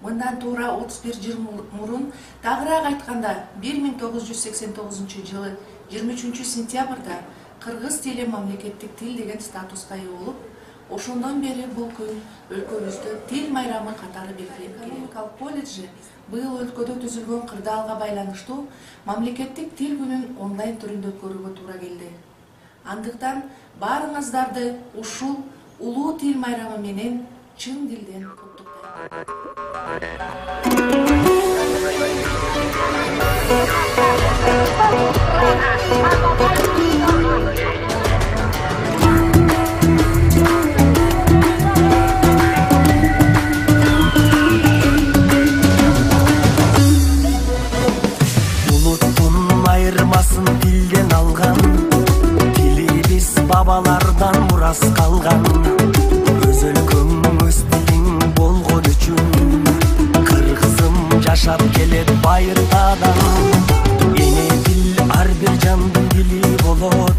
Мындан туура 31 жыл мурун, тагыраак айтканда 1989 жылы 23 сентябрда кыргыз тили мамлекеттик тил деген статуска ээ болуп, ошондон бери бул күн өлкөбүздө тил майрамы катары белгилеп келет. Экономикалык колледжи быйыл өлкөдө түзүлгөн кырдаалга байланыштуу мамлекеттик тил күнүн онлайн түрүндө көрүүгө туура келди. Андыктан баарыңыздарды ушул улуу тил майрамы менен чын дилден куттуктайм. Улуттун айырмасын тилден алган, тилибиз бабалардан мурас калган. Өз өлкөң өз тилиң болгон үчүн, кыргызым жашап келет байыртадан. Эне тил ар бир жандын дили болот,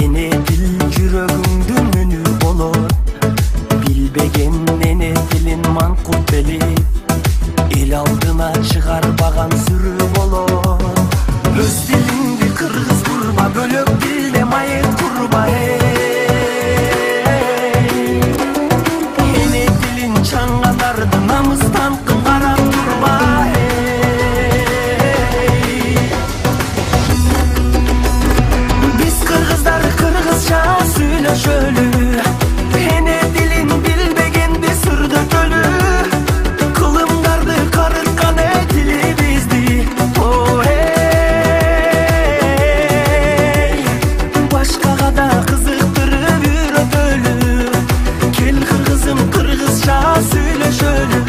эне тил жүрөгүңдүн үнү болот. Билбеген эне тилин манкурт белип, эл алдына чыгарбаган сүрүү болот. Өз тилиңди кыргыз курба, бөлөк тилде майык курба. Эне тилин чаңганарды намыстан карап турба. Биз кыргыздар кыргызча сүйлөшөлү, эне тилин билбегенди сүрдөтөлү. Кылымдарды карыткан тилибизди, башкага да кызыктырып үйрөтөлү. Кел кыргызым кыргызча сүйлөшөлү.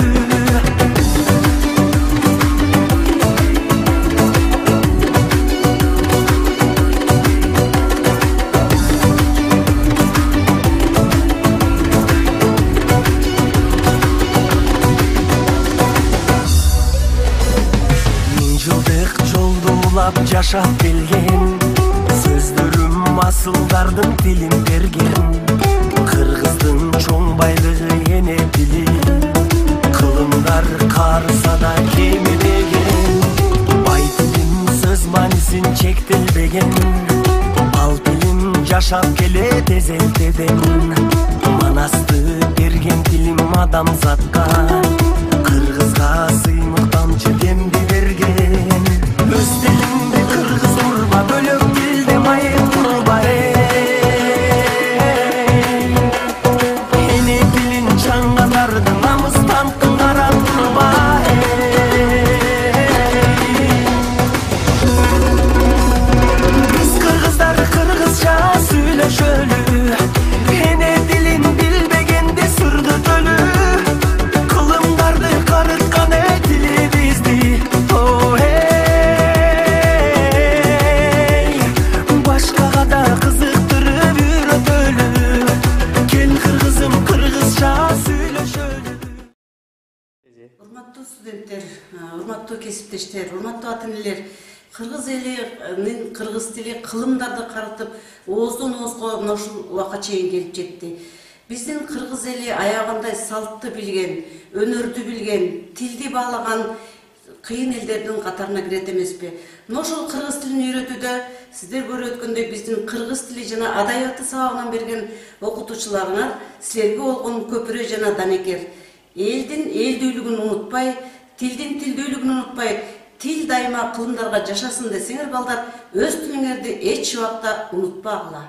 Миң жылдык жолду улап жашап келген, сөздөрүм асылдардын тилин берген. Кыргыздын чоң байлыгы эне тили, кылымдар карыса да кемибеген. Бай тилим сөз маанисин чектелбеген, ал тилим жашап келет эзелтеден. Манасты берген тилим адамзатка, кыргызга сыймык тамчы демди берген. Өз тилимди кыргыз курба, бөлөк тилде майык курба. Эне тилин чаңганарды намыстан карап турба. Биз кыргыздар кыргызча сүйлөшөлү, эне тилин билбегенди сүрдөтөлү. Кылымдарды карыткан тилибизди, башкага да кызыктырып үйрөтөлү. Кел кыргызым кыргызча сүйлөшөлү. Урматтуу студенттер, урматтуу кесиптештер, урматтуу ата-энелер, кыргыз элинин кыргыз тили кылымдарды карытып, ооздон оозго мына ушул убакка чейин келип жетти. Биздин кыргыз эли аягындай салтты билген, өнөрдү билген, тилди баалаган кыйын элдердин катарына кирет эмеспи? Мына ошол кыргыз тилин үйрөтүүдө сиздер көрүп өткөндөй биздин кыргыз тили жана адабияты сабагынан берген окутуучуларыңар силерге болгон көпүрө жана данекер. Элдин элдүүлүгүн унутпай, тилдин тилдүүлүгүн унутпай, тил дайыма кылымдарга жашасын десеңер балдар, өз тилиңерди эч убакта унутпагыла.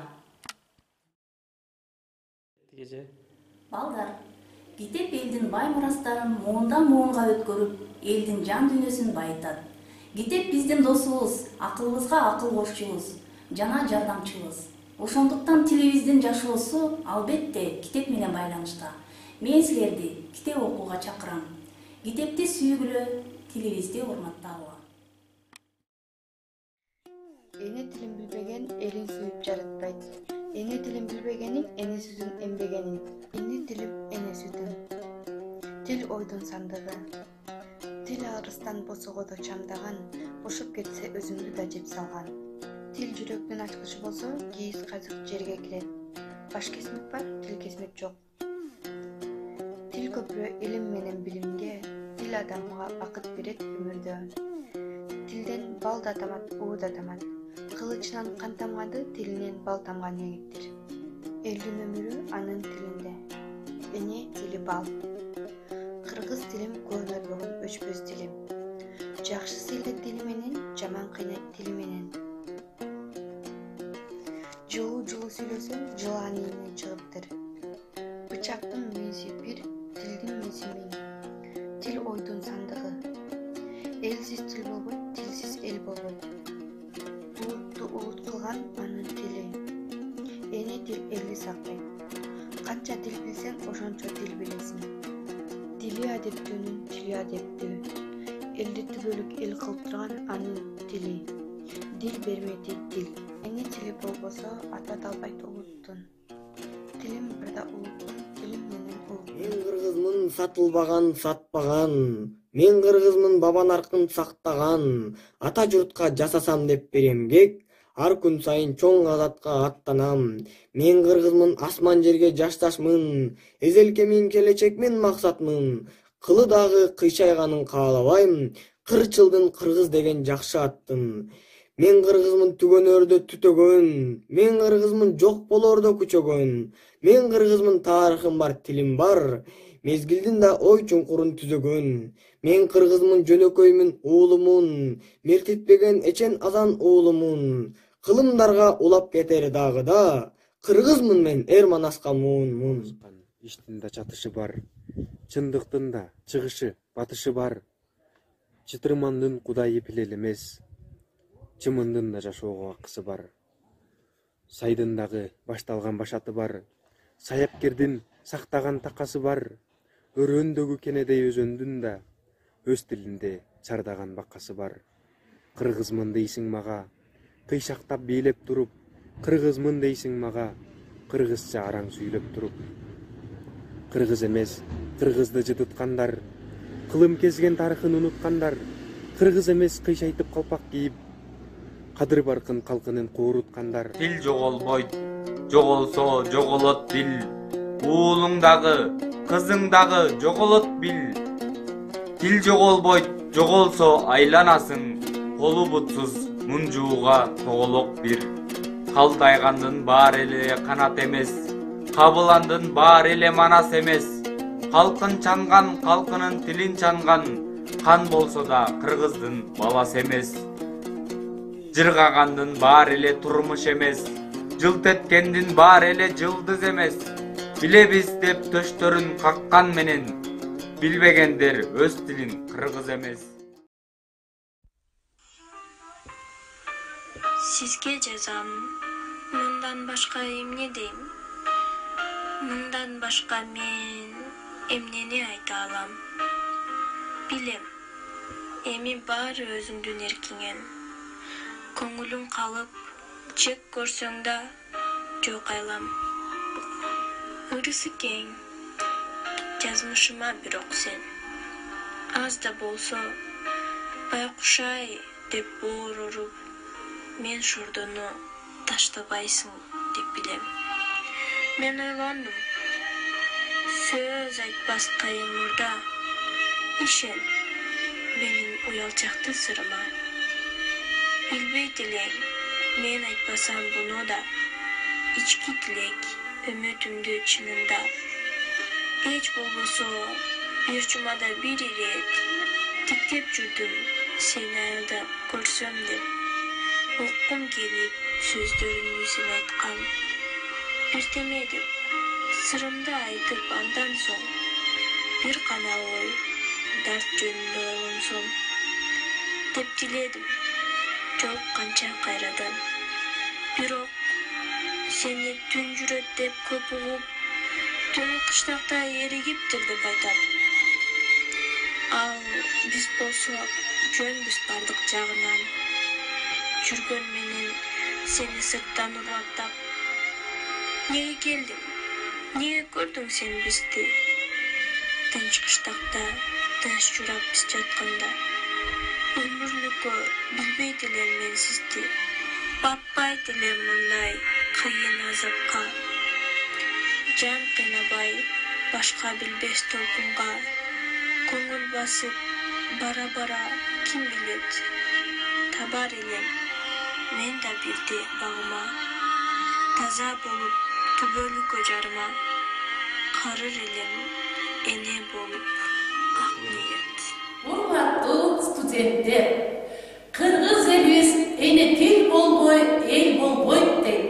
Балдар, китеп элдин бай мурастарын муундан муунга өткөрүп, элдин жан дүйнөсүн байытат. Китеп биздин досубуз, акылыбызга акыл кошчубуз, жана жардамчыбыз. Ошондуктан тилибиздин жашоосу албетте китеп менен байланышта. Мен силерди китеп окууга чакырам. Китепти сүйгүлө, тилибизди урматтагыла. Эне тилин билбеген элин сүйүп жаратпайт. Эне тилин билбегениң эне сүтүн эмбегениң. Эне тилим эне сүтүм. Тил ойдун сандыгы. Тил арыстан босогодо чамдаган, бошоп кетсе өзүңдү да жеп салган. Тил жүрөктүн ачкычы болсо, кийиз казык жерге кирет. Баш кесмек бар, тил кесмек жок. Тил көпүрө илим менен билимге, Тил адамга бакыт берет өмүрдө. Тилден бал да тамат, уу да тамат. Кылычынан кан тамганды, тилинен бал тамган эгиттир. Элдин өмүрү анын тилинде. Эне тили бал. Кыргыз тилим көөнөр болгон өчпөс тилим. Жакшы сүйлөт тили менен, жаман кыйнайт тили менен. Жылуу сүйлөсөң, жылан ийине чыгыптыр. Бычактын мүйүзү бир, тилдин мүйүзү миң. Тил ойдун сандыгы. Элсиз тил болбойт, тилсиз эл болбойт. Улутту улут кылган анын тили. Эне тил элди сактайт. Канча тил билсең, ошончо тил билесиң. Дили адептүүнүн тили адептүү. Элди түбөлүк эл кылып турган анын тили. Дил бермети тил. Эне тили болбосо ата албайт улуттун. Тилим бирда улуттун, тилим менен улут. Мен кыргызмын сатылбаган, сатпаган. Мен кыргызмын баба наркын сактаган. Ата журтка жасасам деп берем кек. Ар күн сайын чоң азатка аттанам. Мен кыргызмын асман жерге жашташмын. Эзелкемин келечекмин максатмын. Кылы дагы кыйшайганын каалабайм. Кырчылдын кыргыз деген жакшы аттын. Мен кыргызмын түгөнөрдө түтөгөн. Мен кыргызмын жок болордо күчөгөн. Мен кыргызмын тарыхым бар, тилим бар. Мезгилдин да ой чуңкурун түзөгөн. Мен кыргызмын жөнөкөймүн, уулумун. Мертитпеген эчен азан уулумун. Кылымдарга улап кетер дагы да. Кыргызмын мен эр манаска муунмун. Иштин да чатышы бар. Чындыктын да чыгышы, батышы бар. Чытырмандын кудайы билел эмес. Чымындын да жашоого акысы бар. Сайдын дагы башталган башаты бар. Саяпкердин сактаган такасы бар. Өрөөндөгү кенедей өзөндүн да өз тилинде чардаган бакасы бар. Кыргызмын дейсиң мага, кыйшактап бийлеп туруп. Кыргызмын дейсиң мага, кыргызча араң сүйлөп туруп. Кыргыз эмес, кыргызды жытыткандар, кылым кезген тарыхын унуткандар. Кыргыз эмес, кыйшайтып калпак кийип, кадыр баркын калкынын кууруткандар. Тил жоголбойт, жоголсо жоголот бил. Уулуң дагы, кызың дагы жоголот бил. Тил жоголбойт, жоголсо айланасың. Колу бутсуз мунжууга тоголок бир. Калтайгандын баары эле канат эмес. Кабыландын баары эле манас эмес. Калкын чанган, калкынын тилин чанган. Кан болсо да кыргыздын баласы эмес. Жыргагандын баары эле турмуш эмес. Жылт эткендин баары эле жылдыз эмес. Билебиз деп төштөрүн каккан менен. Билбегендер өз тилин кыргыз эмес. Сизге жазам, мындан башка эмне дейм? Мындан башка мен эмнени айта алам? Билем, эми баары өзүңдүн эркиңен. Көңүлүң калып, чек көрсөң да жок айлам. Ырысы кең, жазмышыма бирок сен. Аз да болсо, байкушай деп боор уруп, мен шордону таштабайсың деп билем. Мен ойлондум, сөз айтпас кайың мурда, ишен менин уялчакты сырыма. Билбейт элең, мен айтпасам буну да, ички тилек үмүтүмдү чынында. Эч болбосо, бир жумада бир ирет тиктеп жүрдүм, сени айылда көрсөм деп. Оккум келип, сөздөрүңдү сен айткан. Эртемедим, сырымды айтып андан соң. Бир гана ой, дарт жөнүндө ойлонсом. Деп диледим, жок канча кайрадан. Бирок сени түн жүрөт деп көп угуп, түн кыштакта эригиптир деп айтат. Ал биз болсо жөнбүз бардык жагынан. Жүргөн менен сени сырттан урлаттап. Неге келдиң? Неге көрдүң сен бизди? Тынч кыштакта, тынч журап биз жатканда. Өмүрлүккө билбейт элем мен сизди. Батпайт элем мындай кыйын азапка. Жан кыйнабай, башка билбес толкунга. Көңүл басып бара бара ким билет табар элем мен да бирде багыма таза болуп түбөлүккө жарыма карыр элем эне болуп ак ниет. Урматтуу студенттер, кыргыз элибиз эне тил болбой эл болбойт дейт.